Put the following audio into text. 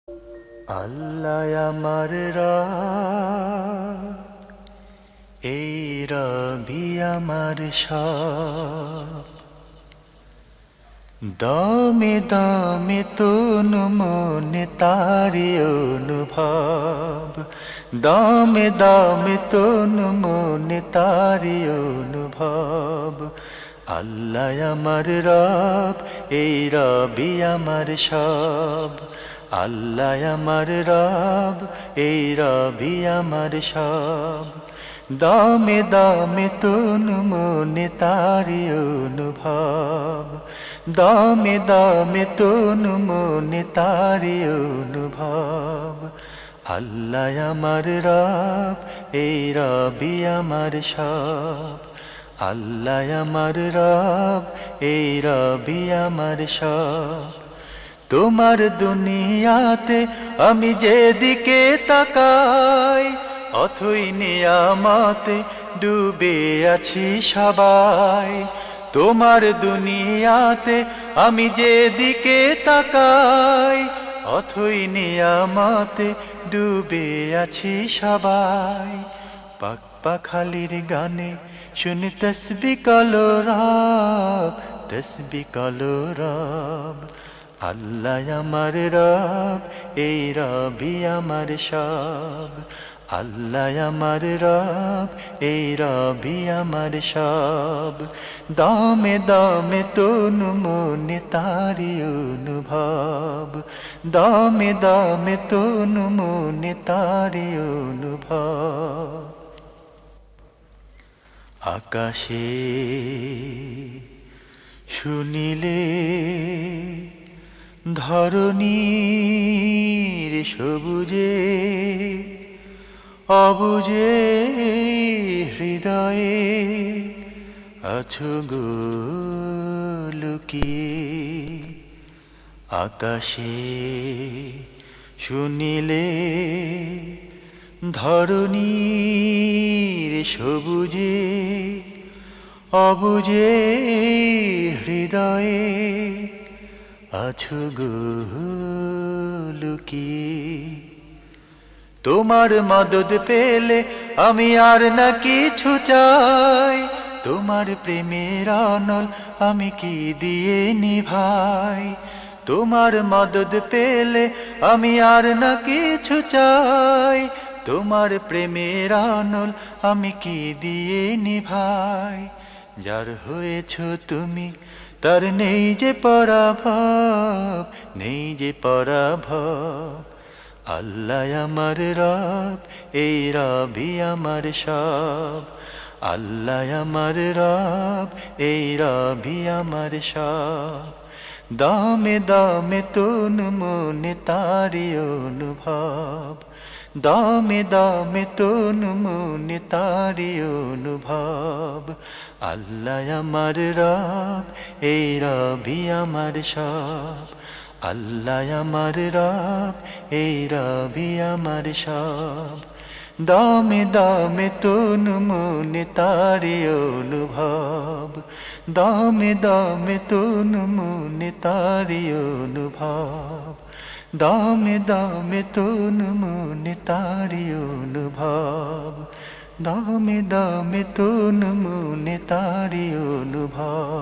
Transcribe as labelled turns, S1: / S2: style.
S1: আল্লাহ আমার রাব, এই রবি আমার সব। দমে দমে তনু মনে তারি অনুভব, দমে দমে তনু মনে তারি অনুভব। আল্লাহ আমার রব, এই রবি আমার সব। আল্লাহ আমার রব, এই রবি আমার সব। দমে দমে তনু মনে তারি অনুভব, দমে দমে তনু মনে তারি অনুভব। আল্লাহ আমার রব, এই রবি আমার সব। আল্লাহ আমার রব, এই রবি আমার সব। তোমার দুনিয়াতে আমি যেদিকে তাকাই, অথই নিয়ামতে ডুবে আছি সবাই। তোমার দুনিয়াতে আমি যেদিকে তাকাই, অথই নিয়ামতে ডুবে আছি সবাই। পাক পাখালির গানে শুনি তসবি কলরব, তসবি কলরব। আল্লাহ আমার রব, এই রবি আমার সব। আল্লাহ আমার রব, এই রবি আমার সব। দমে দমে তনু মনে তারি অনুভব, দমে দমে তনু মনে তারি অনুভব। আকাশে শুনিলে ধরণীর সবুজে, অবুজে হৃদয়ে আছো গো লুকিয়ে। আকাশে শুনিলে ধরণীর সবুজে, অবুজে হৃদয়ে আছো গো লুকিয়ে। তোমার মদদ পেলে আমি আর না কিছু চাই, তোমার প্রেমের অনল আমি কি দিয়ে নিভাই। তোমার মদদ পেলে আমি আর না কিছু চাই, তোমার প্রেমের অনল আমি কি দিয়ে নিভাই। যার হয়েছ তুমি তার নেই যে পরাভব, নেই যে পরাভব। আল্লাহ আমার রব, এই রবি আমার সব। আল্লাহ আমার রব, এই রবি আমার সব। দমে দমে তনু মনে তারি অনুভব, দমে দমে তনু মনে তারি অনুভব। আল্লাহ আমার রব, এই রবি আমার সব। আল্লাহ আমার রব, এই রবি আমার সব। দমে দমে তনু মনে তারি অনুভব, দমে দমে তনু মনে তারি অনুভব। দমে দমে তনু মনে তারি অনুভব, দমে দমে তনু মনে তারি অনুভব।